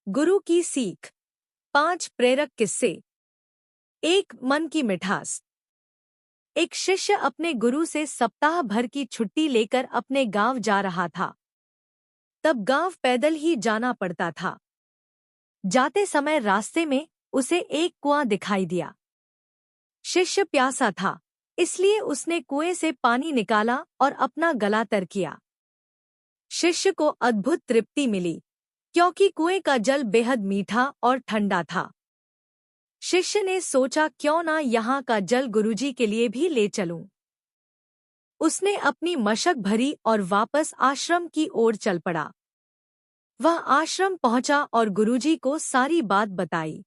गुरु की सीख। 5 प्रेरक किस्से। 1 मन की मिठास। एक शिष्य अपने गुरु से सप्ताह भर की छुट्टी लेकर अपने गांव जा रहा था। तब गांव पैदल ही जाना पड़ता था। जाते समय रास्ते में उसे एक कुआं दिखाई दिया। शिष्य प्यासा था, इसलिए उसने कुएं से पानी निकाला और अपना गला तर किया। शिष्य को अद्भुत तृप्ति मिली, क्योंकि कुएं का जल बेहद मीठा और ठंडा था। शिष्य ने सोचा, क्यों ना यहाँ का जल गुरुजी के लिए भी ले चलूं। उसने अपनी मशक भरी और वापस आश्रम की ओर चल पड़ा। वह आश्रम पहुंचा और गुरुजी को सारी बात बताई।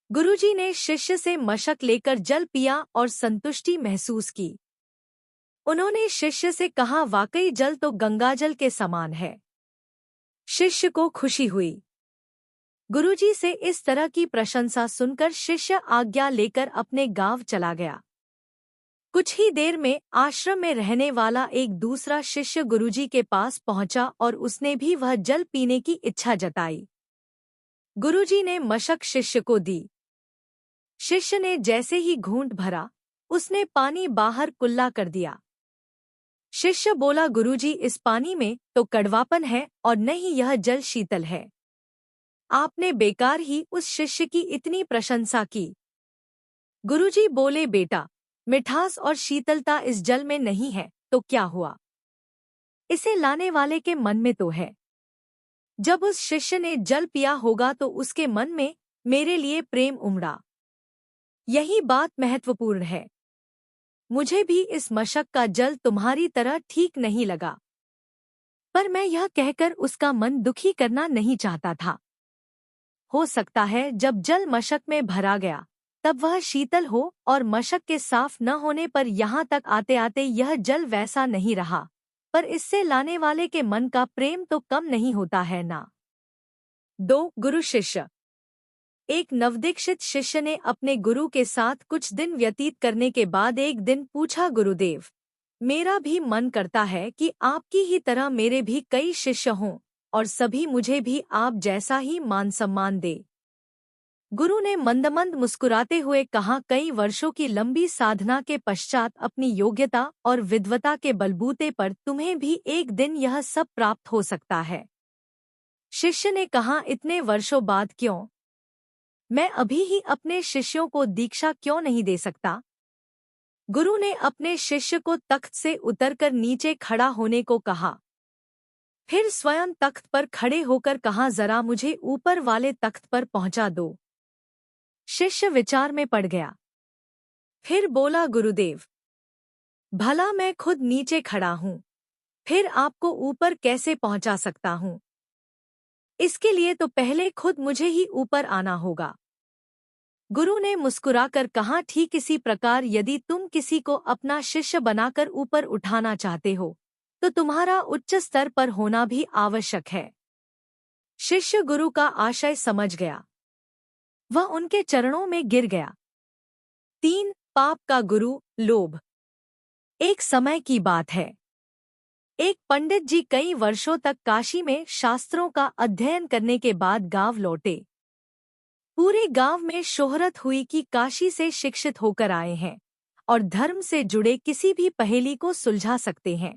गुरुजी ने शिष्य से मशक लेकर जल पिया और संतुष्टि महसूस की। उन्होंने शिष्य से कहा, वाकई जल तो गंगाजल के समान है। शिष्य को खुशी हुई। गुरुजी से इस तरह की प्रशंसा सुनकर शिष्य आज्ञा लेकर अपने गांव चला गया। कुछ ही देर में आश्रम में रहने वाला एक दूसरा शिष्य गुरुजी के पास पहुंचा और उसने भी वह जल पीने की इच्छा जताई। गुरुजी ने मशक शिष्य को दी। शिष्य ने जैसे ही घूंट भरा, उसने पानी बाहर कुल्ला कर दिया। शिष्य बोला, गुरुजी, इस पानी में तो कड़वापन है और न ही यह जल शीतल है। आपने बेकार ही उस शिष्य की इतनी प्रशंसा की। गुरुजी बोले, बेटा, मिठास और शीतलता इस जल में नहीं है तो क्या हुआ, इसे लाने वाले के मन में तो है। जब उस शिष्य ने जल पिया होगा तो उसके मन में मेरे लिए प्रेम उमड़ा। यही बात महत्वपूर्ण है। मुझे भी इस मशक का जल तुम्हारी तरह ठीक नहीं लगा, पर मैं यह कहकर उसका मन दुखी करना नहीं चाहता था। हो सकता है जब जल मशक में भरा गया तब वह शीतल हो और मशक के साफ न होने पर यहाँ तक आते आते यह जल वैसा नहीं रहा, पर इससे लाने वाले के मन का प्रेम तो कम नहीं होता है ना। 2 गुरु शिष्य। एक नवदीक्षित शिष्य ने अपने गुरु के साथ कुछ दिन व्यतीत करने के बाद एक दिन पूछा, गुरुदेव, मेरा भी मन करता है कि आपकी ही तरह मेरे भी कई शिष्य हों और सभी मुझे भी आप जैसा ही मान सम्मान दे। गुरु ने मंद मुस्कुराते हुए कहा, कई वर्षों की लंबी साधना के पश्चात अपनी योग्यता और विद्वता के बलबूते पर तुम्हें भी एक दिन यह सब प्राप्त हो सकता है। शिष्य ने कहा, इतने वर्षों बाद क्यों? मैं अभी ही अपने शिष्यों को दीक्षा क्यों नहीं दे सकता? गुरु ने अपने शिष्य को तख्त से उतरकर नीचे खड़ा होने को कहा। फिर स्वयं तख्त पर खड़े होकर कहा, जरा मुझे ऊपर वाले तख्त पर पहुंचा दो। शिष्य विचार में पड़ गया। फिर बोला, गुरुदेव, भला मैं खुद नीचे खड़ा हूं, फिर आपको ऊपर कैसे पहुंचा सकता हूं? इसके लिए तो पहले खुद मुझे ही ऊपर आना होगा। गुरु ने मुस्कुराकर कहा, ठीक इसी प्रकार यदि तुम किसी को अपना शिष्य बनाकर ऊपर उठाना चाहते हो तो तुम्हारा उच्च स्तर पर होना भी आवश्यक है। शिष्य गुरु का आशय समझ गया। वह उनके चरणों में गिर गया। 3 पाप का गुरु, लोभ। एक समय की बात है। एक पंडित जी कई वर्षों तक काशी में शास्त्रों का अध्ययन करने के बाद गांव लौटे। पूरे गांव में शोहरत हुई कि काशी से शिक्षित होकर आए हैं और धर्म से जुड़े किसी भी पहेली को सुलझा सकते हैं।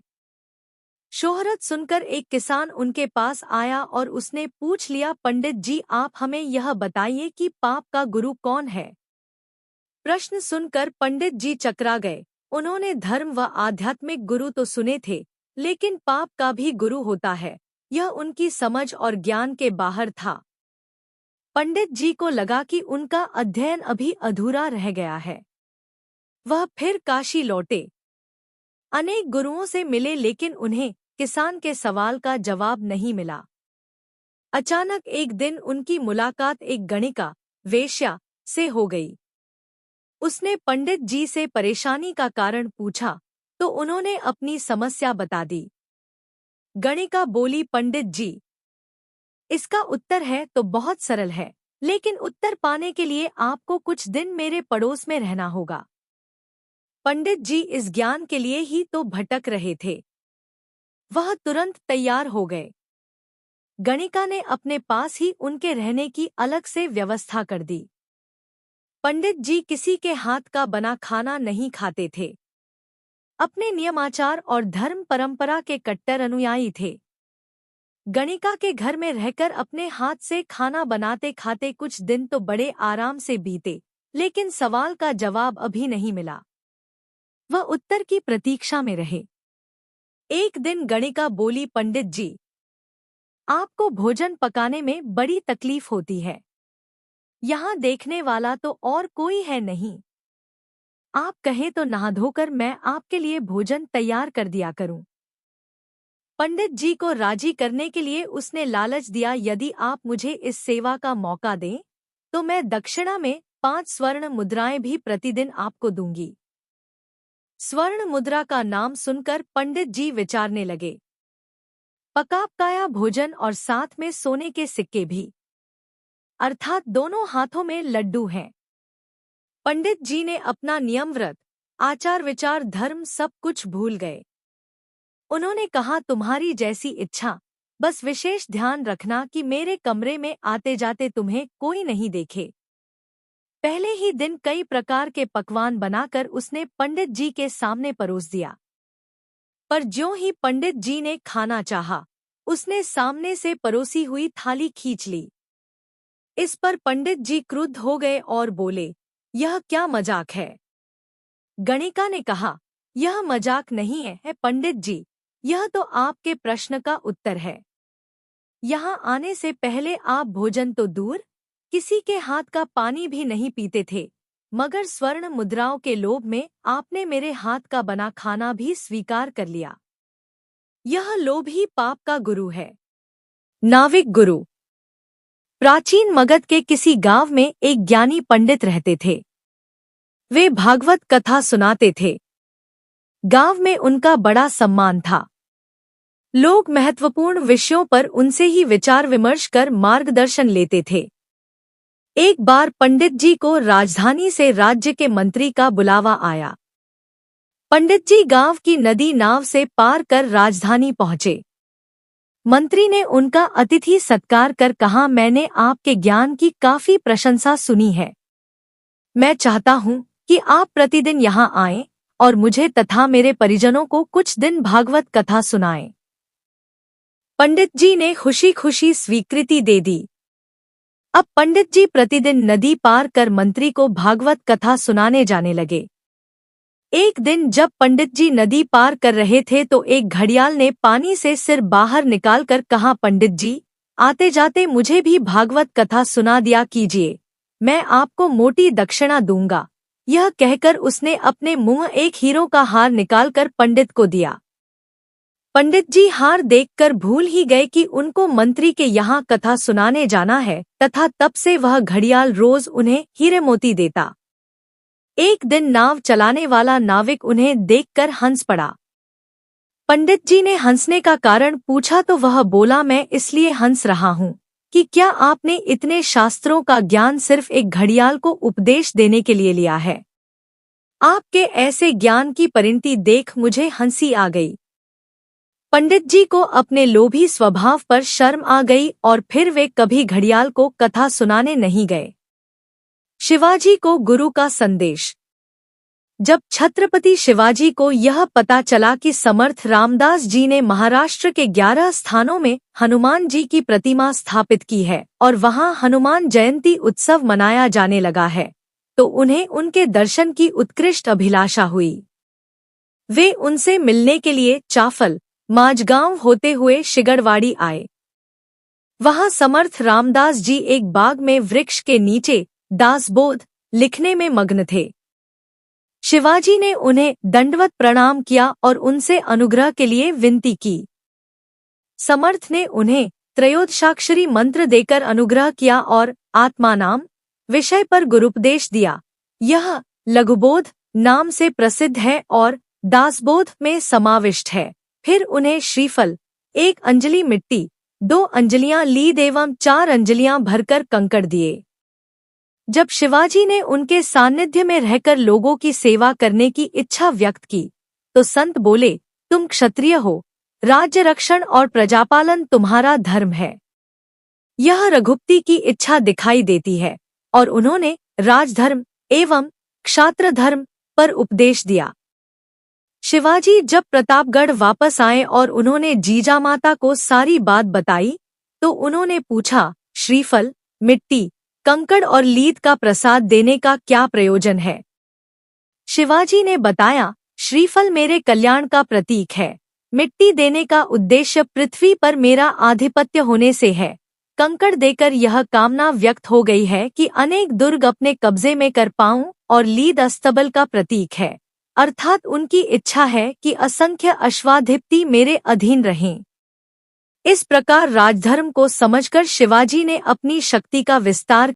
शोहरत सुनकर एक किसान उनके पास आया और उसने पूछ लिया, पंडित जी, आप हमें यह बताइए कि पाप का गुरु कौन है? प्रश्न सुनकर पंडित जी चकरा गए। उन्होंने धर्म व आध्यात्मिक गुरु तो सुने थे, लेकिन पाप का भी गुरु होता है, यह उनकी समझ और ज्ञान के बाहर था। पंडित जी को लगा कि उनका अध्ययन अभी अधूरा रह गया है। वह फिर काशी लौटे। अनेक गुरुओं से मिले, लेकिन उन्हें किसान के सवाल का जवाब नहीं मिला। अचानक एक दिन उनकी मुलाकात एक गणिका, वेश्या, से हो गई। उसने पंडित जी से परेशानी का कारण पूछा तो उन्होंने अपनी समस्या बता दी। गणिका बोली, पंडित जी, इसका उत्तर है तो बहुत सरल है, लेकिन उत्तर पाने के लिए आपको कुछ दिन मेरे पड़ोस में रहना होगा। पंडित जी इस ज्ञान के लिए ही तो भटक रहे थे। वह तुरंत तैयार हो गए। गणिका ने अपने पास ही उनके रहने की अलग से व्यवस्था कर दी। पंडित जी किसी के हाथ का बना खाना नहीं खाते थे। अपने नियमाचार और धर्म परंपरा के कट्टर अनुयायी थे। गणिका के घर में रहकर अपने हाथ से खाना बनाते खाते कुछ दिन तो बड़े आराम से बीते, लेकिन सवाल का जवाब अभी नहीं मिला। वह उत्तर की प्रतीक्षा में रहे। एक दिन गणिका बोली, पंडित जी, आपको भोजन पकाने में बड़ी तकलीफ होती है। यहाँ देखने वाला तो और कोई है नहीं। आप कहें तो नहा धोकर मैं आपके लिए भोजन तैयार कर दिया करूं। पंडित जी को राजी करने के लिए उसने लालच दिया, यदि आप मुझे इस सेवा का मौका दें तो मैं दक्षिणा में 5 स्वर्ण मुद्राएं भी प्रतिदिन आपको दूंगी। स्वर्ण मुद्रा का नाम सुनकर पंडित जी विचारने लगे। पका पकाया भोजन और साथ में सोने के सिक्के भी, अर्थात दोनों हाथों में लड्डू हैं। पंडित जी ने अपना नियम, व्रत, आचार विचार, धर्म सब कुछ भूल गए। उन्होंने कहा, तुम्हारी जैसी इच्छा, बस विशेष ध्यान रखना कि मेरे कमरे में आते जाते तुम्हें कोई नहीं देखे। पहले ही दिन कई प्रकार के पकवान बनाकर उसने पंडित जी के सामने परोस दिया। पर ज्यों ही पंडित जी ने खाना चाहा, उसने सामने से परोसी हुई थाली खींच ली। इस पर पंडित जी क्रुद्ध हो गए और बोले, यह क्या मजाक है? गणिका ने कहा, यह मजाक नहीं है पंडित जी, यह तो आपके प्रश्न का उत्तर है। यहाँ आने से पहले आप भोजन तो दूर, किसी के हाथ का पानी भी नहीं पीते थे, मगर स्वर्ण मुद्राओं के लोभ में आपने मेरे हाथ का बना खाना भी स्वीकार कर लिया। यह लोभ ही पाप का गुरु है। नाविक गुरु। प्राचीन मगध के किसी गांव में एक ज्ञानी पंडित रहते थे। वे भागवत कथा सुनाते थे। गांव में उनका बड़ा सम्मान था। लोग महत्वपूर्ण विषयों पर उनसे ही विचार विमर्श कर मार्गदर्शन लेते थे। एक बार पंडित जी को राजधानी से राज्य के मंत्री का बुलावा आया। पंडित जी गांव की नदी नाव से पार कर राजधानी पहुंचे। मंत्री ने उनका अतिथि सत्कार कर कहा, मैंने आपके ज्ञान की काफी प्रशंसा सुनी है। मैं चाहता हूं कि आप प्रतिदिन यहाँ आएं और मुझे तथा मेरे परिजनों को कुछ दिन भागवत कथा सुनाएं। पंडित जी ने खुशी खुशी स्वीकृति दे दी। अब पंडित जी प्रतिदिन नदी पार कर मंत्री को भागवत कथा सुनाने जाने लगे। एक दिन जब पंडित जी नदी पार कर रहे थे तो एक घड़ियाल ने पानी से सिर बाहर निकालकर कहा, पंडित जी, आते जाते मुझे भी भागवत कथा सुना दिया कीजिए, मैं आपको मोटी दक्षिणा दूंगा। यह कहकर उसने अपने मुंह एक हीरो का हार निकालकर पंडित को दिया। पंडित जी हार देखकर भूल ही गए कि उनको मंत्री के यहाँ कथा सुनाने जाना है, तथा तब से वह घड़ियाल रोज उन्हें हीरे मोती देता। एक दिन नाव चलाने वाला नाविक उन्हें देखकर हंस पड़ा। पंडित जी ने हंसने का कारण पूछा तो वह बोला, मैं इसलिए हंस रहा हूँ कि क्या आपने इतने शास्त्रों का ज्ञान सिर्फ एक घड़ियाल को उपदेश देने के लिए लिया है? आपके ऐसे ज्ञान की परिणति देख मुझे हंसी आ गई। पंडित जी को अपने लोभी स्वभाव पर शर्म आ गई और फिर वे कभी घड़ियाल को कथा सुनाने नहीं गए। शिवाजी को गुरु का संदेश। जब छत्रपति शिवाजी को यह पता चला कि समर्थ रामदास जी ने महाराष्ट्र के 11 स्थानों में हनुमान जी की प्रतिमा स्थापित की है और वहां हनुमान जयंती उत्सव मनाया जाने लगा है, तो उन्हें उनके दर्शन की उत्कृष्ट अभिलाषा हुई। वे उनसे मिलने के लिए चाफल माझगांव होते हुए शिगड़वाड़ी आए। वहां समर्थ रामदास जी एक बाग में वृक्ष के नीचे दासबोध लिखने में मग्न थे। शिवाजी ने उन्हें दंडवत प्रणाम किया और उनसे अनुग्रह के लिए विनती की। समर्थ ने उन्हें त्रयोदशाक्षरी मंत्र देकर अनुग्रह किया और आत्मानाम विषय पर गुरुपदेश दिया। यह लघुबोध नाम से प्रसिद्ध है और दासबोध में समाविष्ट है। फिर उन्हें श्रीफल, 1 अंजलि मिट्टी, 2 अंजलियां लीद एवं 4 अंजलियां भरकर कंकड़ दिए। जब शिवाजी ने उनके सानिध्य में रहकर लोगों की सेवा करने की इच्छा व्यक्त की, तो संत बोले, तुम क्षत्रिय हो, राज्य रक्षण और प्रजापालन तुम्हारा धर्म है। यह रघुपति की इच्छा दिखाई देती है और उन्होंने राजधर्म एवं क्षात्र धर्म पर उपदेश दिया। शिवाजी जब प्रतापगढ़ वापस आए और उन्होंने जीजामाता को सारी बात बताई तो उन्होंने पूछा, श्रीफल, मिट्टी, कंकड़ और लीद का प्रसाद देने का क्या प्रयोजन है? शिवाजी ने बताया, श्रीफल मेरे कल्याण का प्रतीक है। मिट्टी देने का उद्देश्य पृथ्वी पर मेरा आधिपत्य होने से है। कंकड़ देकर यह कामना व्यक्त हो गई है कि अनेक दुर्ग अपने कब्जे में कर पाऊं, और लीद अस्तबल का प्रतीक है, अर्थात उनकी इच्छा है कि असंख्य अश्वाधिपति मेरे अधीन रहें। इस प्रकार राजधर्म को समझकर शिवाजी ने अपनी शक्ति का विस्तार